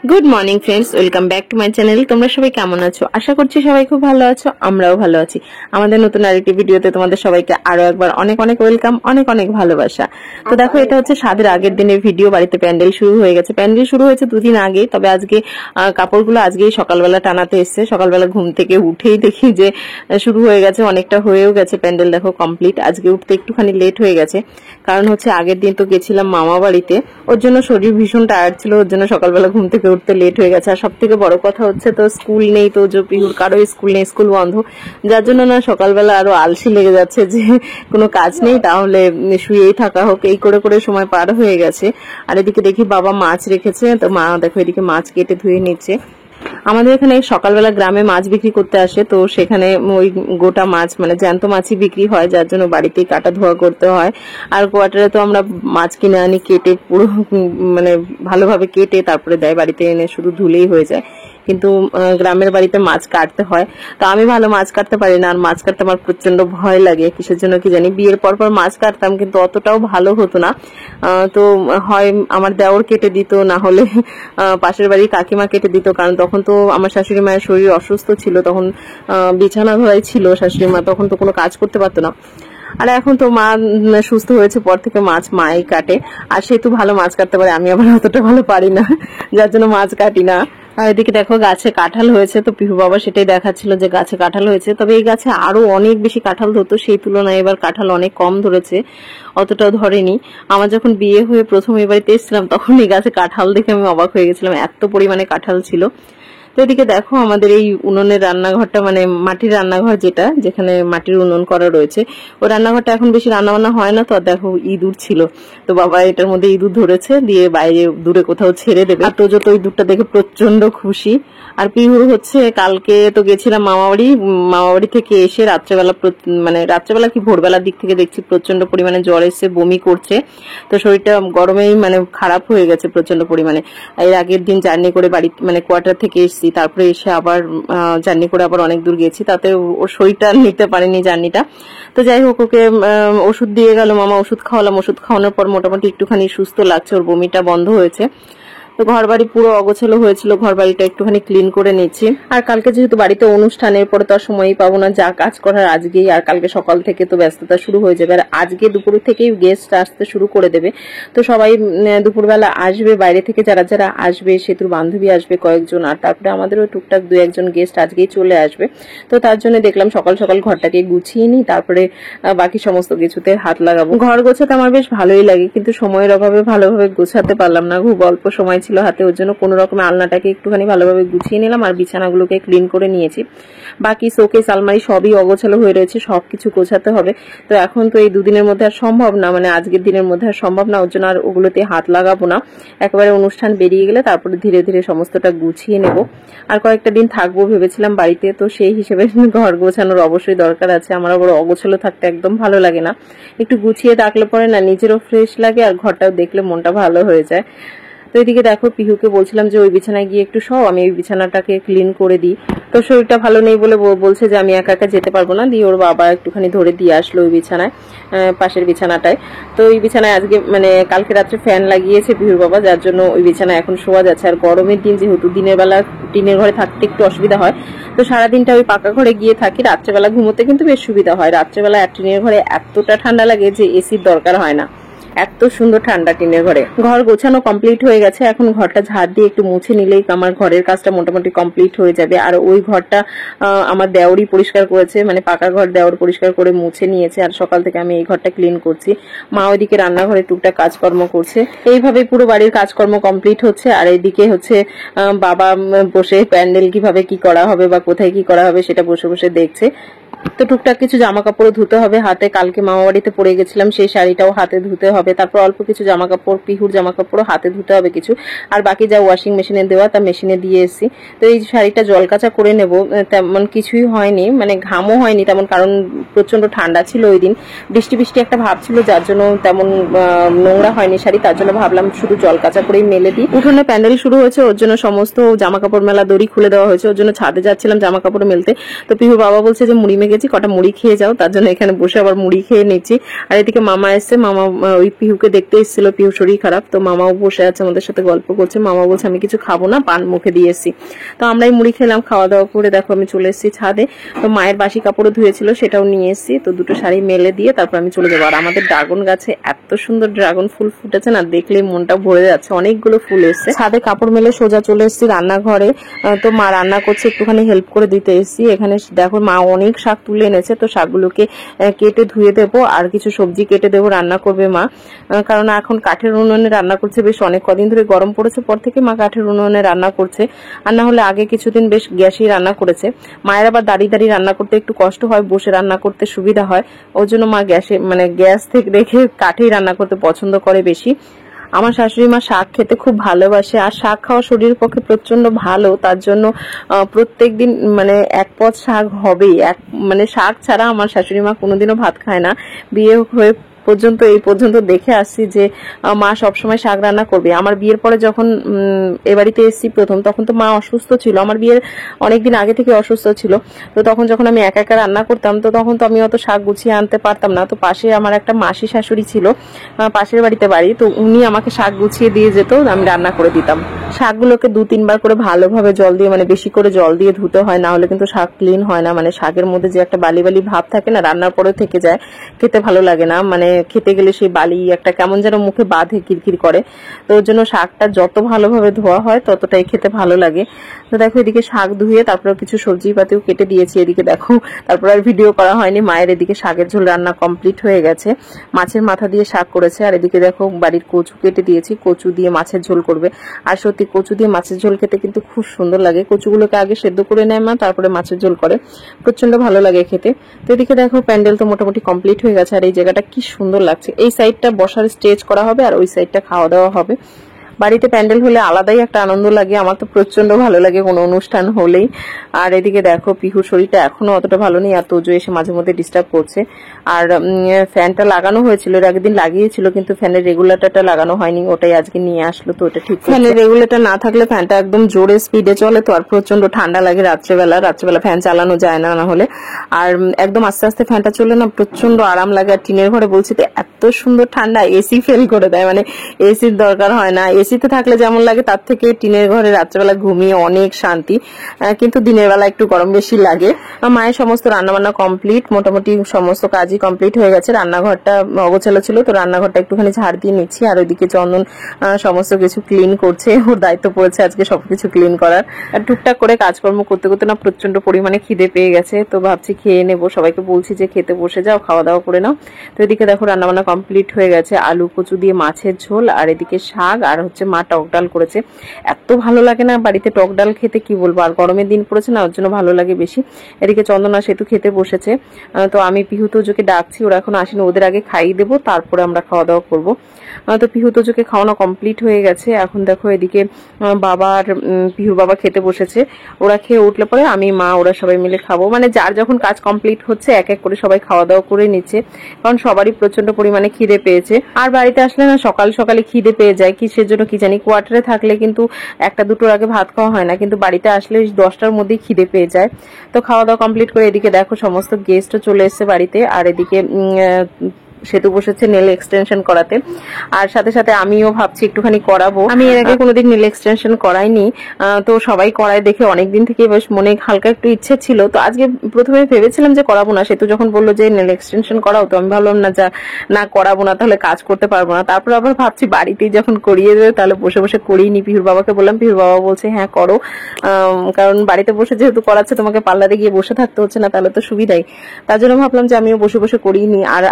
Good morning friends, welcome back to my channel. তোমরা সবাই কেমন আছো? আশা করছি সবাই খুব ভালো আছো, আমরাও ভালো আছি। আমাদের নতুন আরেকটি ভিডিওতে তোমাদের সবাইকে আরো একবার অনেক অনেক ওয়েলকাম, অনেক অনেক ভালোবাসা। তো দেখো, এটা হচ্ছে স্বাদের আগের দিনের ভিডিও। বাড়িতে প্যান্ডেল শুরু হয়ে গেছে। প্যান্ডেল শুরু হয়েছে দুদিন আগে, তবে আজকে কাপড়গুলো আজকেই সকালবেলা টানাতে এসছে। সকালবেলা ঘুম থেকে উঠেই দেখি যে শুরু হয়ে গেছে, অনেকটা হয়েও গেছে প্যান্ডেল। দেখো কমপ্লিট। আজকে উঠতে একটুখানি লেট হয়ে গেছে, কারণ হচ্ছে আগের দিন তো গেছিলাম মামা বাড়িতে, ওর জন্য শরীর ভীষণ টায়ার্ড ছিল, ওর জন্য সকালবেলা ঘুম থেকে উঠতে লেট হয়ে গেছে। আর সব থেকে বড় কথা হচ্ছে তো স্কুল নেই, তো যে পিহুর কারো স্কুল নেই, স্কুল বন্ধ, যার জন্য না সকালবেলা আরো আলসি লেগে যাচ্ছে যে কোনো কাজ নেই, তাহলে শুয়েই থাকা হোক, এই করে করে সময় পার হয়ে গেছে। আর এদিকে দেখি বাবা মাছ রেখেছে, তো মা দেখো এদিকে মাছ কেটে ধুয়ে নিচ্ছে। আমাদের এখানে সকালবেলা গ্রামে মাছ বিক্রি করতে আসে, তো সেখানে ওই গোটা মাছ মানে জ্যান্ত মাছই বিক্রি হয়, যার জন্য বাড়িতেই কাটা ধোয়া করতে হয়। আর কোয়ার্টারে তো আমরা মাছ কিনে আনি, কেটে পুরো মানে ভালোভাবে কেটে তারপরে দেয়, বাড়িতে এনে শুধু ধুলেই হয়ে যায়। কিন্তু গ্রামের বাড়িতে মাছ কাটতে হয়। তো আমি ভালো মাছ কাটতে পারি না, আর মাছ কাটতে আমার প্রচন্ড ভয় লাগে, কিসের জন্য কি জানি। বিয়ের পর মাছ কাটতাম, কিন্তু অতটাও ভালো হতো না। তো হয় আমার দেওর কেটে দিত, না হলে পাশের বাড়ির কাকিমা কেটে দিত, কারণ তখন তো আমার শাশুড়ি মায়ের শরীর অসুস্থ ছিল, তখন বিছানা ধরাই ছিল শাশুড়ি মা, তখন তো কোনো কাজ করতে পারতো না। আর এখন তো মা সুস্থ হয়েছে পর থেকে মাছ মাই কাটে, আর সে তো ভালো মাছ কাটতে পারে, আমি আবার অতটা ভালো পারি না, যার জন্য মাছ কাটি না। আর এদিকে দেখো গাছে কাঁঠাল হয়েছে, তো পিহু বাবা সেটাই দেখাচ্ছিল যে গাছে কাঁঠাল হয়েছে, তবে এই গাছে আরো অনেক বেশি কাঁঠাল ধরতো, সেই তুলনায় এবার কাঁঠাল অনেক কম ধরেছে, অতটাও ধরেনি। আমার যখন বিয়ে হয়ে প্রথম এই বাড়িতে এসেছিলাম, তখন এই গাছে কাঁঠাল দেখে আমি অবাক হয়ে গেছিলাম, এত পরিমাণে কাঁঠাল ছিল। তো এদিকে দেখো আমাদের এই উনুনের রান্নাঘরটা, মানে মাটির রান্নাঘর যেটা, যেখানে মাটির উনুন করা রয়েছে, ওই রান্নাঘরটা এখন বেশি রান্না বান্না হয় না। তো দেখো ইঁদুর ছিল, তো বাবা এটার মধ্যে ইঁদুর ধরেছে, দিয়ে বাইরে দূরে কোথাও ছেড়ে দেবে। আর তোজো তো ইঁদুরটা দেখে প্রচন্ড খুশি। আর পিহুর হচ্ছে কালকে তো গেছিলাম মামাবাড়ি থেকে এসে রাত্রেবেলা, মানে রাত্রেবেলা কি ভোরবেলার দিক থেকে দেখছি প্রচন্ড পরিমাণে জ্বর এসে বমি করছে, তো শরীরটা গরমেই মানে খারাপ হয়ে গেছে প্রচন্ড পরিমাণে। এর আগের দিন জার্নি করে বাড়ি মানে কোয়ার্টার থেকে এসেছি, তারপরে এসে আবার জার্নি করে আবার অনেক দূর গেছি, তাতে ওর শরীরটা নিতে পারেনি জার্নিটা। তো যাই হোক, ওকে ওষুধ দিয়ে গেল মামা, ওষুধ খাওয়ালাম, ওষুধ খাওয়ানোর পর মোটামুটি একটুখানি সুস্থ লাগছে, ওর বমিটা বন্ধ হয়েছে। তো ঘর বাড়ি পুরো অগোছালো হয়েছিল, ঘর বাড়িটা একটুখানি ক্লিন করে নিচ্ছি। আর কালকে যেহেতু বাড়িতে অনুষ্ঠানের পরে তো আর সময়ই পাবো না, যা কাজ করার আজকেই, আর কালকে সকাল থেকে তো ব্যস্ততা শুরু হয়ে যাবে। আর আজকে দুপুর থেকেই গেস্ট আসতে শুরু করে দেবে, তো সবাই দুপুরবেলা আসবে বাইরে থেকে, যারা যারা আসবে, সেতুর বান্ধবী আসবে কয়েকজন, আর তারপরে আমাদেরও টুকটাক দু একজন গেস্ট আজকেই চলে আসবে। তো তার জন্য দেখলাম সকাল সকাল ঘরটাকে গুছিয়ে নিই, তারপরে বাকি সমস্ত কিছুতে হাত লাগাবো। ঘর গোছাতে আমার বেশ ভালোই লাগে, কিন্তু সময়ের অভাবে ভালোভাবে গোছাতে পারলাম না, খুব অল্প সময় ছিল হাতে, ওর জন্য কোনো রকম আলনাটাকে একটুখানি ভালোভাবে গুছিয়ে নিলাম, আর বিছানাগুলোকে ক্লিন করে নিয়েছি। বাকি শোকেস আলমারি সবই অগোছালো হয়ে রয়েছে, সবকিছু গোছাতে হবে। তো এখন তো এই দুদিনের মধ্যে আর সম্ভব না, মানে আজকের দিনের মধ্যে আর সম্ভব না, ওর জন্য আর ওগুলোতে হাত লাগাবো না। একেবারে অনুষ্ঠান বেরিয়ে গেলে তারপরে ধীরে ধীরে সমস্তটা গুছিয়ে নেব। আর কয়েকটা দিন থাকবো ভেবেছিলাম বাড়িতে, তো সেই হিসেবে ঘর গোছানোর অবশ্যই দরকার আছে। আমার আবার অগোছালো থাকতে একদম ভালো লাগে না, একটু গুছিয়ে থাকলে পরে না নিজেরও ফ্রেশ লাগে, আর ঘরটাও দেখলে মনটা ভালো হয়ে যায়। তো এদিকে দেখো পিহুকে বলছিলাম যে ওই বিছানায় গিয়ে একটু শোও, আমি ওই বিছানাটাকে ক্লিন করে দিই। তো শরীরটা ভালো নেই বলে বলছে যে আমি একা একা যেতে পারবো না, দিয়ে ওর বাবা একটুখানি ধরে দিয়ে আসলো ওই বিছানায়, পাশের বিছানাটায়। তো ওই বিছানায় আজকে মানে কালকে রাত্রে ফ্যান লাগিয়েছে পিহুর বাবা, যার জন্য ওই বিছানায় এখন শোয়া যাচ্ছে। আর গরমের দিন যেহেতু দিনের বেলা টিনের ঘরে থাকতে একটু অসুবিধা হয়, তো সারাদিনটা ওই পাকা ঘরে গিয়ে থাকি, রাত্রেবেলা ঘুমোতে কিন্তু বেশ সুবিধা হয়। রাত্রেবেলা টিনের ঘরে এতটা ঠান্ডা লাগে যে এসির দরকার হয় না, এত সুন্দর ঠান্ডা টিনের ঘরে। ঘর গোছানো কমপ্লিট হয়ে গেছে, এখন ঘরটা ঝাড় দিয়ে একটু মুছে নিলেই আমার ঘরের কাজটা মোটামুটি কমপ্লিট হয়ে যাবে। আর ওই ঘরটা আমার দেওরই পরিষ্কার করেছে, মানে পাকা ঘর দেওর পরিষ্কার করে মুছে নিয়েছে, আর সকাল থেকে আমি এই ঘরটা ক্লিন করছি। মা ওইদিকে রান্নাঘরে টুকটাক কাজকর্ম করছে, এইভাবে পুরো বাড়ির কাজকর্ম কমপ্লিট হচ্ছে। আর এইদিকে হচ্ছে বাবা বসে প্যান্ডেল কিভাবে কি করা হবে বা কোথায় কি করা হবে সেটা বসে বসে দেখছে। তো টুকটাক কিছু জামা কাপড় ধুতে হবে হাতে, কালকে মামা বাড়িতে পরে গেছিলাম সেই শাড়িটাও হাতে ধুতে হবে, তারপর অল্প কিছু জামা কাপড়, পিহুর জামা কাপড়ও হাতে ধুতে হবে কিছু, আর বাকি যা ওয়াশিং মেশিনে দেওয়া তা মেশিনে দিয়ে এসেছি। তো এই শাড়িটা জল কাচা করে নেব, তেমন কিছুই হয়নি, মানে ঘামও হয়নি তেমন, কারণ প্রচন্ড ঠান্ডা ছিল ওই দিন, বৃষ্টি বৃষ্টি একটা ভাব ছিল, যার জন্য তেমন নোংরা হয়নি শাড়ি, তার জন্য ভাবলাম শুধু জল কাচা করেই মেলে দিই। উঠোনে প্যান্ডেল শুরু হয়েছে, ওর জন্য সমস্ত জামা কাপড় মেলা দড়ি খুলে দেওয়া হয়েছে, ওর জন্য ছাদে যাচ্ছিলাম জামা কাপড় মেলতে। তো পিহুর বাবা বলছে যে মুড়ি মেখেছি, কটা মুড়ি খেয়ে যাও, তার জন্য এখানে বসে আবার মুড়ি খেয়ে নিচ্ছি। আর এদিকে মামা এসছে, মামা ওই পিহুকে দেখতে এসেছিল, পিহু শরীর খারাপ, তো মামাও বসে আছে আমাদের সাথে গল্প করছে। মামা বলছে আমি কিছু খাবো না, পান মুখে দিয়ে এসেছি। তো আমরাই মুড়ি খেলাম, খাওয়া দাওয়া করে দেখো আমি চলে এসেছি ছাদে। তো মায়ের বাসি কাপড়ও ধুয়েছিল, সেটাও নিয়ে এসেছি। তো দুটো শাড়ি মেলে দিয়ে তারপর আমি চলে যাবো। আর আমাদের ড্রাগন গাছে এত সুন্দর ড্রাগন ফুল ফুটেছে না, দেখলেই মনটা ভরে যাচ্ছে, অনেকগুলো ফুল এসছে। ছাদে কাপড় মেলে সোজা চলে এসেছি রান্নাঘরে। তো মা রান্না করছে, একটুখানি হেল্প করে দিতে এসেছি। এখানে দেখো মা অনেক শাক তুলে এনেছে, তো শাকগুলোকে কেটে ধুয়ে দেবো আর কিছু সবজি কেটে দেবো, রান্না করবে মা। কারণ এখন কাঠের উনুনে রান্না করছে, বেশ অনেক কদিন ধরে গরম পড়েছে পর থেকে মা কাঠের উনুনে রান্না করছে। আর না হলে আগে কিছুদিন বেশ গ্যাসেই রান্না করেছে। মায়ের আবার দাঁড়িয়ে দাঁড়িয়ে রান্না করতে একটু কষ্ট হয়, বসে রান্না করতে সুবিধা হয়, ওই জন্য মা গ্যাস থেকে রেখে কাঠেই রান্না করতে পছন্দ করে বেশি। আমার শাশুড়ি মা শাক খেতে খুব ভালোবাসে, আর শাক খাওয়া শরীরের পক্ষে প্রচন্ড ভালো, তার জন্য প্রত্যেকদিন মানে এক পদ শাক হবেই। মানে শাক ছাড়া আমার শাশুড়ি মা কোনোদিনও ভাত খায় না। বিয়ে হয়ে এই পর্যন্ত দেখে আসছি যে মা সবসময় শাক রান্না করবে। আমার বিয়ের পরে যখন এ বাড়িতে এসেছি প্রথম, তখন তো মা অসুস্থ ছিল, আমার বিয়ের অনেকদিন আগে থেকে অসুস্থ ছিল। তো তখন যখন আমি একা একা রান্না করতাম, তো তখন তো আমি অত শাক গুছিয়ে আনতে পারতাম না। তো পাশে আমার একটা মাসি শাশুড়ি ছিল, পাশের বাড়িতে বাড়ি, তো উনি আমাকে শাক গুছিয়ে দিয়ে যেত, আমি রান্না করে দিতাম। শাকগুলোকে 2-3 বার করে ভালোভাবে জল দিয়ে, মানে বেশি করে জল দিয়ে ধুতে হয়, না হলে কিন্তু শাক ক্লিন হয় না। মানে শাকের মধ্যে যে একটা বালি বালি ভাব থাকে না, রান্নার পরে থেকে যায়, খেতে ভালো লাগে না। মানে খেতে গেলে সেই বালি একটা কেমন যেন মুখে বাঁধে, কিরকির করে। তো ওর জন্য শাকটা যত ভালোভাবে ধোয়া হয় ততটাই খেতে ভালো লাগে। তো দেখো এদিকে শাক ধুয়ে তারপরে কিছু সবজি পাতিও কেটে দিয়েছি। এদিকে দেখো তারপর আর ভিডিও করা হয়নি। মায়ের এদিকে শাকের ঝোল রান্না কমপ্লিট হয়ে গেছে, মাছের মাথা দিয়ে শাক করেছে। আর এদিকে দেখো বাড়ির কচু কেটে দিয়েছি, কচু দিয়ে মাছের ঝোল করবে। আর সত্যি কচু দিয়ে মাছের ঝোল খেতে কিন্তু খুব সুন্দর লাগে। কচুগুলোকে আগে সেদ্ধ করে নেয় মা, তারপরে মাছের ঝোল করে, প্রচন্ড ভালো লাগে খেতে। তো এদিকে দেখো প্যান্ডেল তো মোটামুটি কমপ্লিট হয়ে গেছে। আর এই জায়গাটা কি সুন্দর লাগছে, এই সাইডটা বসার স্টেজ করা হবে আর ওই সাইডটা খাওয়া দাওয়া হবে। বাড়িতে প্যান্ডেল হলে আলাদাই একটা আনন্দ লাগে, আমার তো প্রচন্ড ভালো লাগে কোনো অনুষ্ঠান হলেই। আর এদিকে দেখো পিহুর শরীরটা এখনো অতটা ভালো নেই, আর তোজো এসে মাঝে মধ্যে ডিস্টার্ব করছে। আর ফ্যানটা লাগানো হয়েছিল, এর আগের দিন লাগিয়েছিল, কিন্তু ফ্যানের রেগুলেটরটা লাগানো হয়নি, ওটাই আজকে নিয়ে আসলো, তো ওটা ঠিক। ফ্যানের রেগুলেটর না থাকলে ফ্যানটা একদম জোরে স্পিডে চলে, তো আর প্রচন্ড ঠান্ডা লাগে রাত্রেবেলা ফ্যান চালানো যায় না হলে। আর একদম আস্তে আস্তে ফ্যানটা চলে না, প্রচন্ড আরাম লাগে। আর টিনের ঘরে বলছি তো এত সুন্দর ঠান্ডা, এসি ফেল করে দেয়, মানে এসির দরকার হয় না। এসিতে থাকলে যেমন লাগে তার থেকে টিনের ঘরে রাত্রেবেলা ঘুমিয়ে অনেক শান্তি, কিন্তু দিনের বেলা একটু গরম বেশি লাগে। মায়ের সমস্ত রান্নাবান্না কমপ্লিট, মোটামুটি সমস্ত কাজই কমপ্লিট হয়ে গেছে। রান্নাঘরটা অগোছালো ছিল, তো রান্নাঘরটা একটুখানি ঝাড় দিয়ে নিচ্ছি। আর ওইদিকে চন্দন সমস্ত কিছু ক্লিন করছে, ওর দায়িত্ব পড়েছে আজকে সবকিছু ক্লিন করার। আর টুকটাক করে কাজকর্ম করতে করতে না প্রচন্ড পরিমাণে খিদে পেয়ে গেছে, তো ভাবছি খেয়ে নেবো। সবাইকে বলছি যে খেতে বসে যাও, খাওয়া দাওয়া করে নাও। তো এদিকে দেখো রান্নাবান্না কমপ্লিট হয়ে গেছে, আলু কচু দিয়ে মাছের ঝোল, আর এদিকে শাক, আর হচ্ছে মা টক ডাল করেছে। এত ভালো লাগে না বাড়িতে টক ডাল খেতে, কি বলবো। আর গরমের দিন পড়েছে না, ওর জন্য ভালো লাগে বেশি। এদিকে চন্দনা সেতু খেতে বসেছে, তো আমি পিহু তোজোকে ডাকছি, ওরা এখন আসেনি, ওদের আগে খাইয়ে দেবো, তারপরে আমরা খাওয়া দাওয়া করবো। তো পিহু তোজোকে খাওয়ানো কমপ্লিট হয়ে গেছে। এখন দেখো এদিকে পিহুর বাবা খেতে বসেছে, ওরা খেয়ে উঠলে পরে আমি মা ওরা সবাই মিলে খাবো। মানে যার যখন কাজ কমপ্লিট হচ্ছে এক এক করে সবাই খাওয়া দাওয়া করে নিচ্ছে, কারণ সবারই প্রচন্ড পরিমাণে খিদে পেয়েছে। আর বাড়িতে আসলে না সকাল সকালে খিদে পেয়ে যায়, কিসের জন্য কি জানি। কোয়ার্টারে থাকলে কিন্তু 1টা-2টোর আগে ভাত খাওয়া হয় না, কিন্তু বাড়িতে আসলে 10টার মধ্যেই খিদে পেয়ে যায়। তো খাওয়া দাওয়া কমপ্লিট করে এদিকে দেখো সমস্ত গেস্টও চলে এসেছে বাড়িতে। আর এদিকে সেতু বসেছে নেল এক্সটেনশন করাতে, আর সাথে সাথে আমিও ভাবছি একটুখানি করাবো। আমি এর আগে কোনোদিন নেল এক্সটেনশন করাইনি, তো সবাই করায় দেখে অনেকদিন থেকে বেশ মনে হালকা একটু ইচ্ছে ছিল। তো আজকে প্রথমে ভেবেছিলাম যে করাবো না, সেতু যখন বললো যে নেল এক্সটেনশন করাও, তো আমি ভাবলাম না করাবো না, তাহলে কাজ করতে পারবো না। তারপর আবার ভাবছি বাড়িতেই যখন করিয়ে দেবে তাহলে বসে বসে করিয়ে নি। পিহুর বাবাকে বললাম, পিহুর বাবা বলছে হ্যাঁ করো, কারণ বাড়িতে বসে যেহেতু করাচ্ছে, তোমাকে পার্লারে গিয়ে বসে থাকতে হচ্ছে না, তাহলে তো সুবিধাই। তার জন্য ভাবলাম যে আমিও বসে বসে করিয়ে নি। আর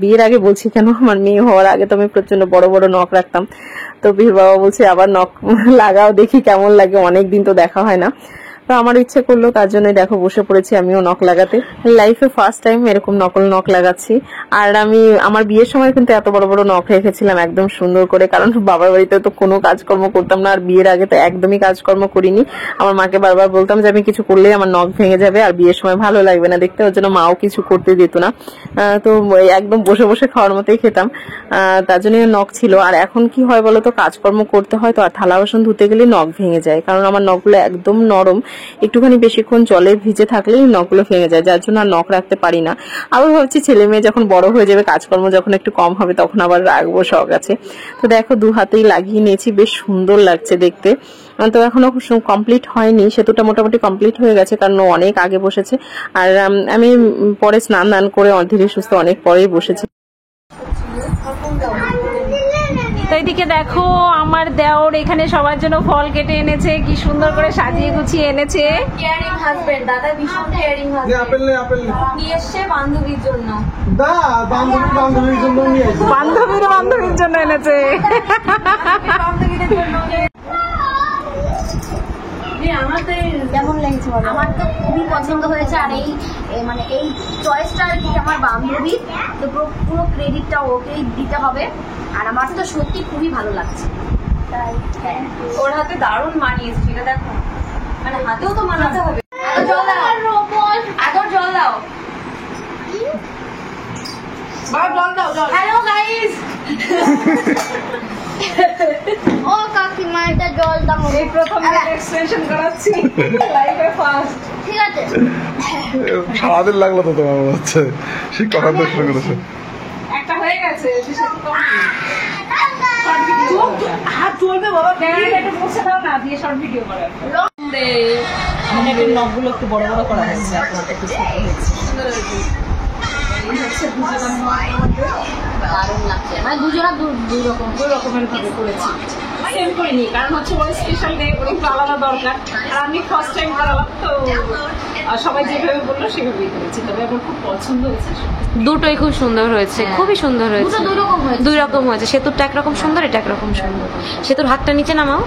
বিয়ের আগে বলছি কেন, আমার মেয়ে হওয়ার আগে তো আমি প্রচন্ড বড় বড় নখ রাখতাম। তো পিহুর বাবা বলছে আবার নখ লাগাও, দেখি কেমন লাগে, অনেকদিন তো দেখা হয় না। তো আমার ইচ্ছে করলো, তার জন্য দেখো বসে পড়েছি আমিও নখ লাগাতে। লাইফে ফার্স্ট টাইম এরকম নকল নখ লাগাচ্ছি। আর আমি আমার বিয়ের সময় কিন্তু এত বড় বড় নখ রেখেছিলাম একদম সুন্দর করে, কারণ বাবার বাড়িতে তো কোনো কাজকর্ম করতাম না, আর বিয়ের আগে তো একদমই কাজকর্ম করিনি। আমার মাকে বারবার বলতাম যে আমি কিছু করলেই আমার নখ ভেঙে যাবে আর বিয়ের সময় ভালো লাগবে না দেখতে, ওর জন্য মাও কিছু করতে দিত না। তো একদম বসে বসে খাওয়ার মতোই খেতাম, তার জন্য নখ ছিল। আর এখন কি হয় বলতো, কাজকর্ম করতে হয় তো, আর থালা বাসন ধুতে গেলে নখ ভেঙে যায়, কারণ আমার নখগুলো একদম নরম, একটুখানি বেশিক্ষণ জলে ভিজে থাকলেই নখগুলো ভেঙে যায়, যার জন্য আর নখ রাখতে পারি না। আবার ভাবছি ছেলে মেয়ে যখন বড় হয়ে যাবে, কাজকর্ম যখন একটু কম হবে, তখন আবার রাখবো, শখ আছে। তো দেখো 2 হাতেই লাগিয়ে নিয়েছি, বেশ সুন্দর লাগছে দেখতে। তো এখনো কমপ্লিট হয়নি, সেতুটা মোটামুটি কমপ্লিট হয়ে গেছে, কারণ অনেক আগে বসেছে। আর আমি পরে স্নান করে ধীরে সুস্থ অনেক পরেই বসেছি। তো এদিকে দেখো আমার দেওর এখানে সবার জন্য ফল কেটে এনেছে, কি সুন্দর করে সাজিয়ে গুছিয়ে এনেছে। কেয়ারিং হাজবেন্ড, দাদা ভীষণ কেয়ারিং হাজবেন্ড। আপেল নেই, আপেল নেই। নিয়ে এসছে বান্ধবীর জন্য। দা বান্ধবীর জন্য নিয়ে এসেছে। বান্ধবীর জন্য এনেছে। বান্ধবীদের জন্য। আমার তো কেমন লাগছে বলো? আমার তো খুবই পছন্দ হয়েছে, আর এই মানে এই চয়েসটা আর কি আমার বান্ধবী, তো পুরো ক্রেডিটটা ওকেই দিতে হবে। আর আমার তো সত্যি খুবই ভালো লাগছে। তাই ওর হাতে দারুণ মানিয়েছে, সেটা দেখো, মানে হাতেও তো মানাতে হবে। জল দাও, আগর জল দাও, জল দাও, জল। হ্যালো গাইস, ও কাকিমা এটা জল দাও। এই প্রথম এক্সপ্রেশন করাচ্ছি লাইফে ফার্স্ট। ঠিক আছে, সারাদিন লাগলো তো তোমার মনে হচ্ছে, সে কখন থেকে শুরু করেছে। একটা হয়ে গেছে, হাত চলবে বাবা, ক্যামেরাটা একটু মুছে দাও না, দিয়ে শর্ট ভিডিও করে। আমাদের নখগুলো একটু বড় বড় করা হয়েছে, আপনার একটু ছোট হয়েছে, সুন্দর হয়েছে। দারুণ লাগছে, মানে দুজনা দুই রকমের ভাবে করেছি, সেম করিনি, কারণ হচ্ছে ওর স্পেশাল ডে, ওর একটু আলাদা দরকার। আর আমি ফার্স্ট টাইম করালাম, তো সবাই যেভাবে বললো সেভাবেই করেছি। তবে আমার খুব পছন্দ হয়েছে, দুটোই খুব সুন্দর হয়েছে, খুবই সুন্দর হয়েছে। দুই রকম হয়েছে, সেতুরটা একরকম সুন্দর, এটা একরকম সুন্দর। সেতুর হাতটা নিচে নামাও,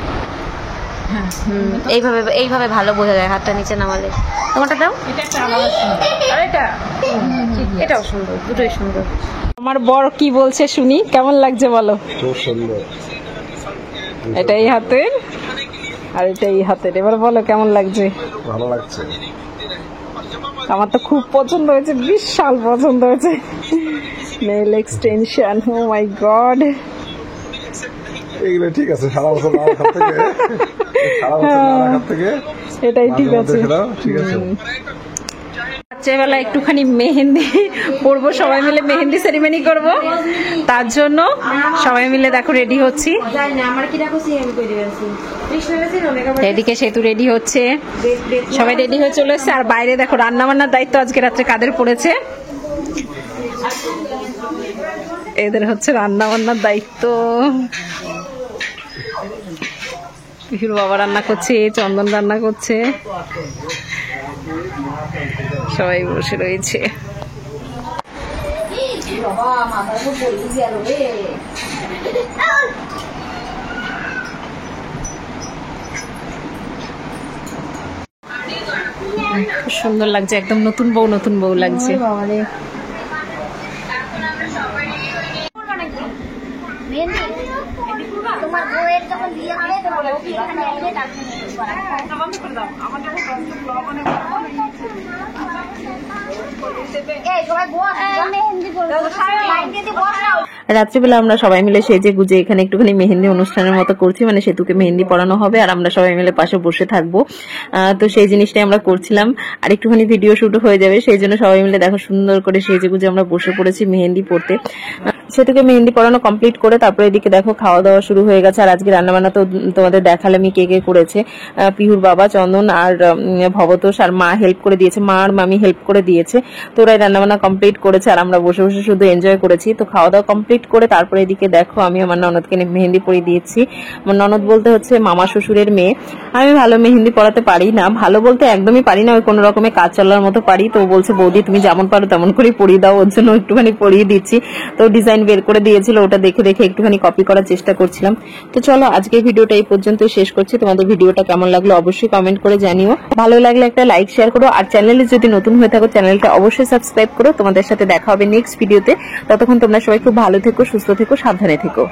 এইভাবে ভালো বোঝা যায়, হাতটা নিচে নামালে। তোমারটা দাও, এটা একটা আলাদা সুন্দর, আর এটাও সুন্দর, দুটোই সুন্দর। আমার বর কি বলছে শুনি, কেমন লাগছে বলো? খুব সুন্দর। এটা এই হাতের, আর এটা এই হাতের। এবার বলো কেমন লাগছে? ভালো লাগছে। আমার তো খুব পছন্দ হয়েছে, বিশাল পছন্দ হয়েছে। নেল এক্সটেনশন, ও মাই গড। এইগুলো ঠিক আছে, সারা বছর না রাখার থেকে এটাই ঠিক আছে, ঠিক আছে। রাত্রেবেলা একটুখানি মেহেন্দি পরবো, সবাই মিলে মেহেন্দি সেরিমনি করব। তার জন্য সবাই মিলে দেখো রেডি হচ্ছি। এদিকে সেতু রেডি হচ্ছে, সবাই রেডি হয়ে চলে এসছে। আর বাইরে দেখো রান্না বান্নার দায়িত্ব আজকে রাত্রে কাদের পড়েছে? এদের হচ্ছে রান্না বান্নার দায়িত্ব। পিহুর বাবা রান্না করছে, চন্দন রান্না করছে, সবাই বসে রয়েছে। খুব সুন্দর লাগছে, একদম নতুন বউ লাগছে। তোমার বউয়ের যখন বিয়ে হবে তোমার বউকে এখানে এনে তারপরে রাত্রিবেলা আমরা সবাই মিলে সেজে গুজে এখানে একটুখানি মেহেন্দি অনুষ্ঠানের মতো করছি, মানে সেতুকে মেহেন্দি পরানো হবে আর আমরা সবাই মিলে পাশে বসে থাকবো। তো সেই জিনিসটাই আমরা করছিলাম, আর একটুখানি ভিডিও শুট হয়ে যাবে, সেই জন্য সবাই মিলে দেখো সুন্দর করে সেজে গুজে আমরা বসে পড়েছি মেহেন্দি পড়তে। সেতুকে মেহেন্দি পরানো কমপ্লিট করে তারপরে এদিকে দেখো খাওয়া দাওয়া শুরু হয়ে গেছে। আর আজকে রান্নাবান্না তো তোমাদের দেখালাম কে কে করেছে। পিহুর বাবা, চন্দন আর ভবতোষ আর মা হেল্প করে দিয়েছে, মা আর মামি হেল্প করে দিয়েছে। তো ওরাই রান্নাবান্না কমপ্লিট করেছে আর আমরা বসে বসে শুধু এনজয় করেছি। তো খাওয়া দাওয়া কমপ্লিট করে তারপরে এদিকে দেখো আমি আমার ননদকে মেহেন্দি পরিয়ে দিয়েছি। আমার ননদ বলতে হচ্ছে মামা শ্বশুরের মেয়ে। আমি ভালো মেহেন্দি পরাতে পারি না, ভালো বলতে একদমই পারি না, ওই কোনো রকমে কাজ চলার মতো পারি। তো বলছে বৌদি তুমি যেমন পারো তেমন করে পরিয়ে দাও, ওর জন্য একটুখানি পরিয়ে দিচ্ছি। তো ডিজাইন বের করে দিয়েছিল, ওটা দেখে দেখে একটুখানি কপি করার চেষ্টা করছিলাম। তো চলো আজকে ভিডিওটা এই পর্যন্ত শেষ করছি। তোমাদের ভিডিওটা কেমন লাগলো অবশ্যই কমেন্ট করে জানিও, ভালো লাগলে একটা লাইক শেয়ার করো, আর চ্যানেলে যদি নতুন হয়ে থাকো চ্যানেলটা অবশ্যই সাবস্ক্রাইব করো। তোমাদের সাথে দেখা হবে নেক্সট ভিডিওতে। ততক্ষণ তোমরা সবাই খুব ভালো থেকো, সুস্থ থেকো, সাবধানে থেকো।